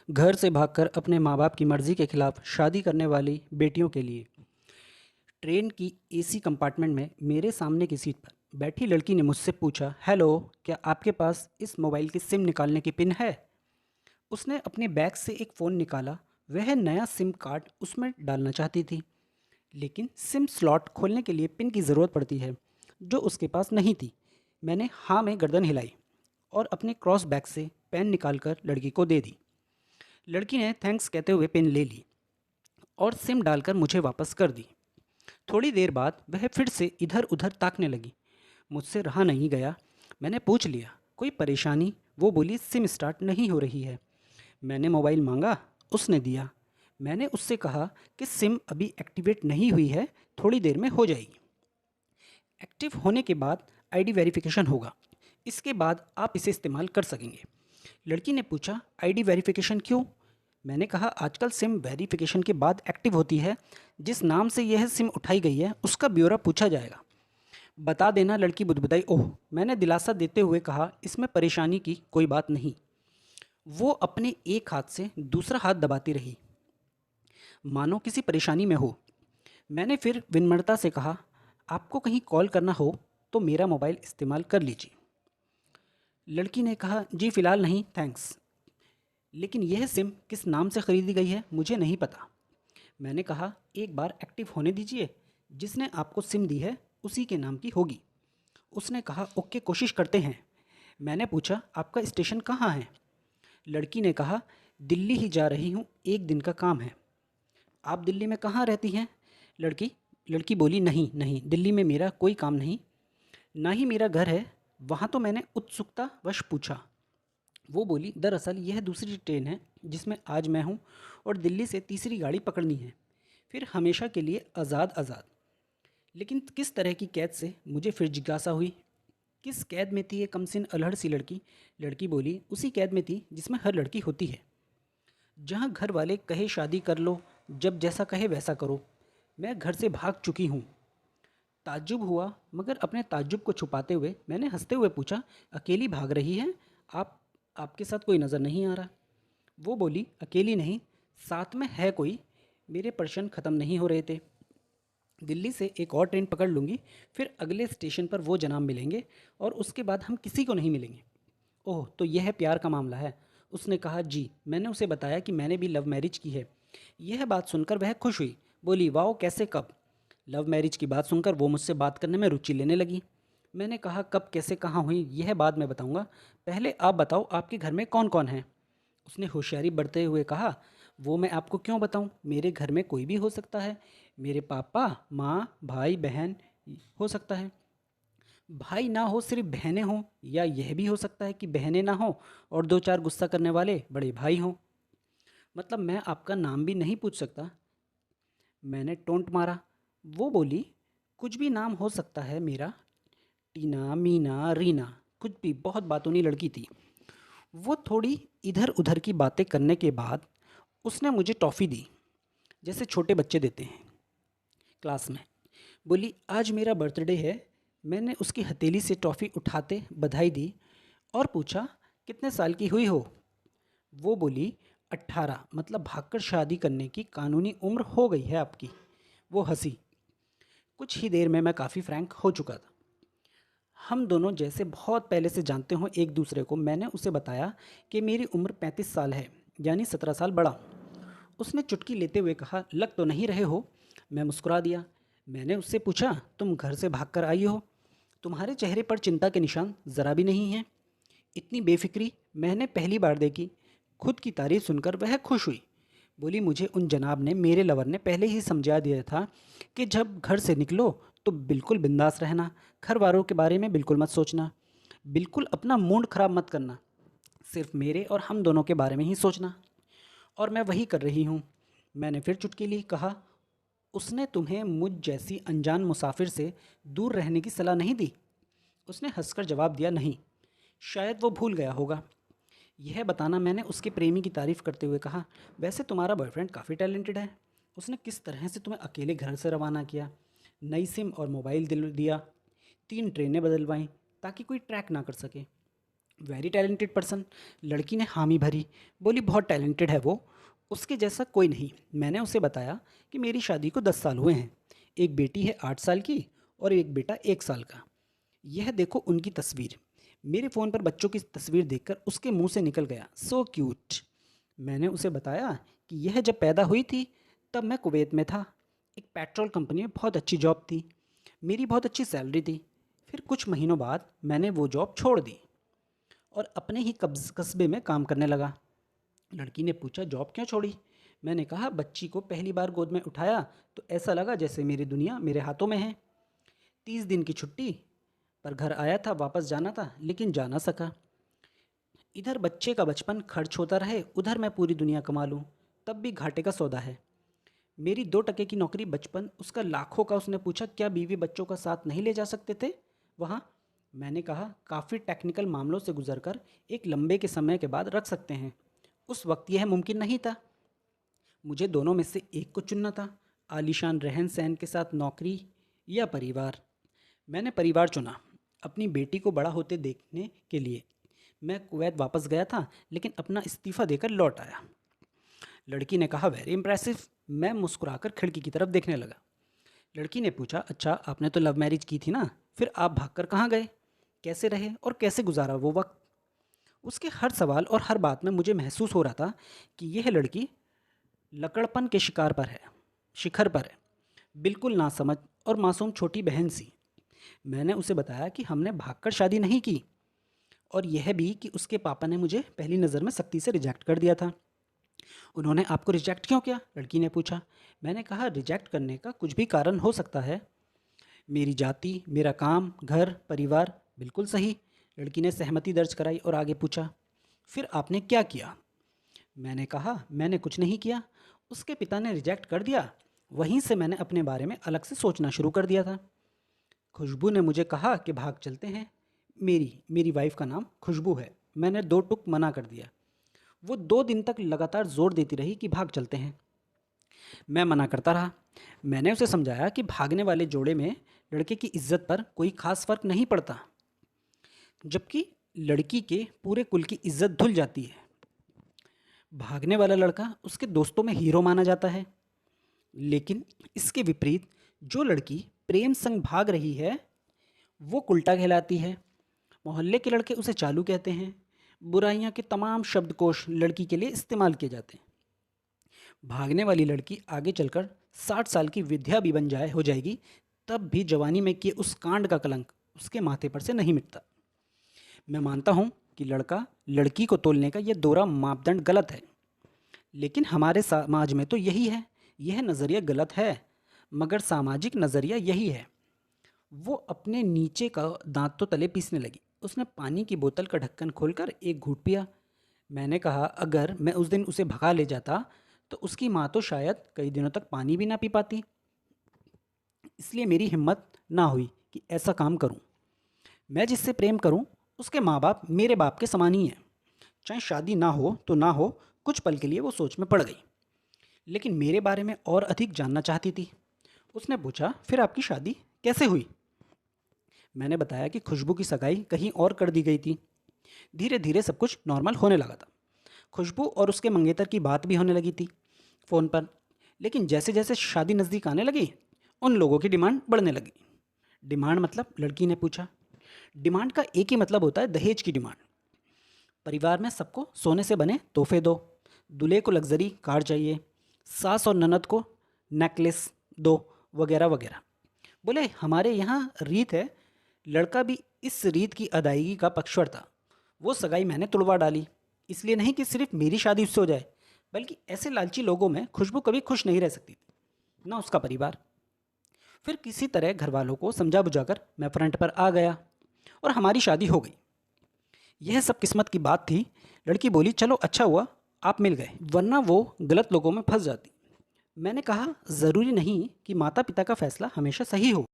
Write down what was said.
घर से भागकर अपने माँ बाप की मर्ज़ी के खिलाफ शादी करने वाली बेटियों के लिए। ट्रेन की एसी कंपार्टमेंट में मेरे सामने की सीट पर बैठी लड़की ने मुझसे पूछा, हेलो, क्या आपके पास इस मोबाइल की सिम निकालने की पिन है? उसने अपने बैग से एक फ़ोन निकाला। वह नया सिम कार्ड उसमें डालना चाहती थी, लेकिन सिम स्लॉट खोलने के लिए पिन की ज़रूरत पड़ती है, जो उसके पास नहीं थी। मैंने हाँ में गर्दन हिलाई और अपने क्रॉस बैग से पेन निकालकर लड़की को दे दी। लड़की ने थैंक्स कहते हुए पेन ले ली और सिम डालकर मुझे वापस कर दी। थोड़ी देर बाद वह फिर से इधर उधर ताकने लगी। मुझसे रहा नहीं गया। मैंने पूछ लिया, कोई परेशानी? वो बोली, सिम स्टार्ट नहीं हो रही है। मैंने मोबाइल मांगा, उसने दिया। मैंने उससे कहा कि सिम अभी एक्टिवेट नहीं हुई है, थोड़ी देर में हो जाएगी। एक्टिव होने के बाद आईडी वेरिफिकेशन होगा, इसके बाद आप इसे इस्तेमाल कर सकेंगे। लड़की ने पूछा, आईडी वेरिफिकेशन क्यों? मैंने कहा, आजकल सिम वेरिफिकेशन के बाद एक्टिव होती है। जिस नाम से यह सिम उठाई गई है उसका ब्यौरा पूछा जाएगा। बता देना। लड़की बुदबुदाई। ओह, मैंने दिलासा देते हुए कहा, इसमें परेशानी की कोई बात नहीं। वो अपने एक हाथ से दूसरा हाथ दबाती रही, मानो किसी परेशानी में हो। मैंने फिर विनम्रता से कहा, आपको कहीं कॉल करना हो तो मेरा मोबाइल इस्तेमाल कर लीजिए। लड़की ने कहा, जी फ़िलहाल नहीं, थैंक्स। लेकिन यह सिम किस नाम से ख़रीदी गई है मुझे नहीं पता। मैंने कहा, एक बार एक्टिव होने दीजिए, जिसने आपको सिम दी है उसी के नाम की होगी। उसने कहा, ओके, कोशिश करते हैं। मैंने पूछा, आपका स्टेशन कहाँ है? लड़की ने कहा, दिल्ली ही जा रही हूँ, एक दिन का काम है। आप दिल्ली में कहाँ रहती हैं? लड़की लड़की बोली, नहीं नहीं, दिल्ली में मेरा कोई काम नहीं, ना ही मेरा घर है वहाँ। तो मैंने उत्सुकता वश पूछा। वो बोली, दरअसल यह दूसरी ट्रेन है जिसमें आज मैं हूँ और दिल्ली से तीसरी गाड़ी पकड़नी है, फिर हमेशा के लिए आज़ाद आज़ाद। लेकिन किस तरह की कैद से, मुझे फिर जिज्ञासा हुई। किस कैद में थी ये कमसिन अल्हड़ सी लड़की? लड़की बोली, उसी कैद में थी जिसमें हर लड़की होती है, जहाँ घर वाले कहे शादी कर लो, जब जैसा कहे वैसा करो। मैं घर से भाग चुकी हूँ। ताज्जुब हुआ, मगर अपने ताज्जुब को छुपाते हुए मैंने हंसते हुए पूछा, अकेली भाग रही हैं आप? आपके साथ कोई नज़र नहीं आ रहा? वो बोली, अकेली नहीं, साथ में है कोई। मेरे प्रश्न ख़त्म नहीं हो रहे थे। दिल्ली से एक और ट्रेन पकड़ लूँगी, फिर अगले स्टेशन पर वो जनाब मिलेंगे और उसके बाद हम किसी को नहीं मिलेंगे। ओह, तो यह प्यार का मामला है? उसने कहा, जी। मैंने उसे बताया कि मैंने भी लव मैरिज की है। यह बात सुनकर वह खुश हुई। बोली, वाओ, कैसे, कब? लव मैरिज की बात सुनकर वो मुझसे बात करने में रुचि लेने लगी। मैंने कहा, कब, कैसे, कहाँ हुई, यह बाद में बताऊंगा, पहले आप बताओ आपके घर में कौन कौन है? उसने होशियारी बढ़ते हुए कहा, वो मैं आपको क्यों बताऊं, मेरे घर में कोई भी हो सकता है। मेरे पापा, माँ, भाई, बहन हो सकता है। भाई ना हो, सिर्फ बहनें हों, या यह भी हो सकता है कि बहनें ना हो और दो चार गुस्सा करने वाले बड़े भाई हों। मतलब मैं आपका नाम भी नहीं पूछ सकता? मैंने टोंट मारा। वो बोली, कुछ भी नाम हो सकता है मेरा, टीना, मीना, रीना, कुछ भी। बहुत बातूनी लड़की थी वो। थोड़ी इधर उधर की बातें करने के बाद उसने मुझे टॉफ़ी दी, जैसे छोटे बच्चे देते हैं क्लास में। बोली, आज मेरा बर्थडे है। मैंने उसकी हथेली से टॉफ़ी उठाते बधाई दी और पूछा, कितने साल की हुई हो? वो बोली, 18, मतलब भागकर शादी करने की कानूनी उम्र हो गई है आपकी। वो हंसी। कुछ ही देर में मैं काफ़ी फ्रैंक हो चुका था। हम दोनों जैसे बहुत पहले से जानते हों एक दूसरे को। मैंने उसे बताया कि मेरी उम्र 35 साल है, यानी 17 साल बड़ा हूँ। उसने चुटकी लेते हुए कहा, लग तो नहीं रहे हो। मैं मुस्कुरा दिया। मैंने उससे पूछा, तुम घर से भागकर आई हो? तुम्हारे चेहरे पर चिंता के निशान ज़रा भी नहीं हैं। इतनी बेफिक्री मैंने पहली बार देखी। खुद की तारीफ सुनकर वह खुश हुई। बोली, मुझे उन जनाब ने, मेरे लवर ने पहले ही समझा दिया था कि जब घर से निकलो तो बिल्कुल बिंदास रहना, घर वालों के बारे में बिल्कुल मत सोचना, बिल्कुल अपना मूड ख़राब मत करना, सिर्फ मेरे और हम दोनों के बारे में ही सोचना। और मैं वही कर रही हूँ। मैंने फिर चुटकी ली। कहा, उसने तुम्हें मुझ जैसी अनजान मुसाफिर से दूर रहने की सलाह नहीं दी? उसने हंसकर जवाब दिया, नहीं, शायद वो भूल गया होगा। यह बताना मैंने उसके प्रेमी की तारीफ़ करते हुए कहा, वैसे तुम्हारा बॉयफ्रेंड काफ़ी टैलेंटेड है। उसने किस तरह से तुम्हें अकेले घर से रवाना किया, नई सिम और मोबाइल दिल दिया, 3 ट्रेनें बदलवाईं ताकि कोई ट्रैक ना कर सके। Very talented person. लड़की ने हामी भरी, बोली बहुत टैलेंटेड है वो, उसके जैसा कोई नहीं। मैंने उसे बताया कि मेरी शादी को 10 साल हुए हैं, एक बेटी है 8 साल की और एक बेटा 1 साल का। यह देखो उनकी तस्वीर। मेरे फ़ोन पर बच्चों की तस्वीर देखकर उसके मुंह से निकल गया, सो क्यूट। मैंने उसे बताया कि यह जब पैदा हुई थी तब मैं कुवैत में था, एक पेट्रोल कंपनी में बहुत अच्छी जॉब थी, मेरी बहुत अच्छी सैलरी थी। फिर कुछ महीनों बाद मैंने वो जॉब छोड़ दी और अपने ही कस्बे में काम करने लगा। लड़की ने पूछा, जॉब क्यों छोड़ी? मैंने कहा, बच्ची को पहली बार गोद में उठाया तो ऐसा लगा जैसे मेरी दुनिया मेरे हाथों में है। 30 दिन की छुट्टी पर घर आया था, वापस जाना था लेकिन जा ना सका। इधर बच्चे का बचपन खर्च होता रहे, उधर मैं पूरी दुनिया कमा लूँ, तब भी घाटे का सौदा है। मेरी 2 टके की नौकरी, बचपन उसका लाखों का। उसने पूछा, क्या बीवी बच्चों का साथ नहीं ले जा सकते थे वहाँ? मैंने कहा, काफ़ी टेक्निकल मामलों से गुजरकर एक लंबे के समय के बाद रख सकते हैं। उस वक्त यह मुमकिन नहीं था। मुझे दोनों में से एक को चुनना था, आलीशान रहन सहन के साथ नौकरी या परिवार। मैंने परिवार चुना, अपनी बेटी को बड़ा होते देखने के लिए। मैं कुवैत वापस गया था लेकिन अपना इस्तीफ़ा देकर लौट आया। लड़की ने कहा, वेरी इम्प्रेसिव। मैं मुस्कुराकर खिड़की की तरफ देखने लगा। लड़की ने पूछा, अच्छा आपने तो लव मैरिज की थी ना, फिर आप भागकर कहाँ गए? कैसे रहे और कैसे गुजारा वो वक्त? उसके हर सवाल और हर बात में मुझे महसूस हो रहा था कि यह लड़की लकड़पन के शिखर पर है, बिल्कुल नासमझ और मासूम छोटी बहन सी। मैंने उसे बताया कि हमने भागकर शादी नहीं की और यह भी कि उसके पापा ने मुझे पहली नज़र में सख्ती से रिजेक्ट कर दिया था। उन्होंने आपको रिजेक्ट क्यों किया? लड़की ने पूछा। मैंने कहा, रिजेक्ट करने का कुछ भी कारण हो सकता है, मेरी जाति, मेरा काम, घर, परिवार। बिल्कुल सही। लड़की ने सहमति दर्ज कराई और आगे पूछा, फिर आपने क्या किया? मैंने कहा, मैंने कुछ नहीं किया, उसके पिता ने रिजेक्ट कर दिया। वहीं से मैंने अपने बारे में अलग से सोचना शुरू कर दिया था। खुशबू ने मुझे कहा कि भाग चलते हैं। मेरी वाइफ का नाम खुशबू है। मैंने 2 टुक मना कर दिया। वो 2 दिन तक लगातार जोर देती रही कि भाग चलते हैं। मैं मना करता रहा। मैंने उसे समझाया कि भागने वाले जोड़े में लड़के की इज्जत पर कोई खास फर्क नहीं पड़ता, जबकि लड़की के पूरे कुल की इज्जत धुल जाती है। भागने वाला लड़का उसके दोस्तों में हीरो माना जाता है, लेकिन इसके विपरीत जो लड़की प्रेम संग भाग रही है वो उल्टा कहलाती है। मोहल्ले के लड़के उसे चालू कहते हैं। बुराइयां के तमाम शब्दकोश लड़की के लिए इस्तेमाल किए जाते हैं। भागने वाली लड़की आगे चलकर 60 साल की विद्या भी बन जाए हो जाएगी, तब भी जवानी में किए उस कांड का कलंक उसके माथे पर से नहीं मिटता। मैं मानता हूँ कि लड़का लड़की को तोलने का यह दोहरा मापदंड गलत है, लेकिन हमारे समाज में तो यही है। यह नज़रिया गलत है, मगर सामाजिक नज़रिया यही है। वो अपने नीचे का दांत तो तले पीसने लगी। उसने पानी की बोतल का ढक्कन खोलकर एक घूंट पिया। मैंने कहा, अगर मैं उस दिन उसे भगा ले जाता तो उसकी माँ तो शायद कई दिनों तक पानी भी ना पी पाती। इसलिए मेरी हिम्मत ना हुई कि ऐसा काम करूं। मैं जिससे प्रेम करूं उसके माँ बाप मेरे बाप के समान ही हैं। चाहे शादी ना हो तो ना हो, कुछ पल के लिए वो सोच में पड़ गई, लेकिन मेरे बारे में और अधिक जानना चाहती थी। उसने पूछा, फिर आपकी शादी कैसे हुई? मैंने बताया कि खुशबू की सगाई कहीं और कर दी गई थी। धीरे धीरे सब कुछ नॉर्मल होने लगा था। खुशबू और उसके मंगेतर की बात भी होने लगी थी फ़ोन पर, लेकिन जैसे जैसे शादी नज़दीक आने लगी उन लोगों की डिमांड बढ़ने लगी। डिमांड मतलब? लड़की ने पूछा। डिमांड का एक ही मतलब होता है, दहेज की डिमांड। परिवार में सबको सोने से बने तोहफे दो, दूल्हे को लग्जरी कार चाहिए, सास और ननद को नेकलेस दो, वगैरह वगैरह। बोले, हमारे यहाँ रीत है। लड़का भी इस रीत की अदायगी का पक्षवर था। वो सगाई मैंने तुड़वा डाली, इसलिए नहीं कि सिर्फ मेरी शादी उससे हो जाए, बल्कि ऐसे लालची लोगों में खुशबू कभी खुश नहीं रह सकती थी, ना उसका परिवार। फिर किसी तरह घर वालों को समझा बुझाकर मैं फ्रंट पर आ गया और हमारी शादी हो गई। यह सब किस्मत की बात थी। लड़की बोली, चलो अच्छा हुआ आप मिल गए, वरना वो गलत लोगों में फंस जाती। मैंने कहा, ज़रूरी नहीं कि माता पिता का फैसला हमेशा सही हो।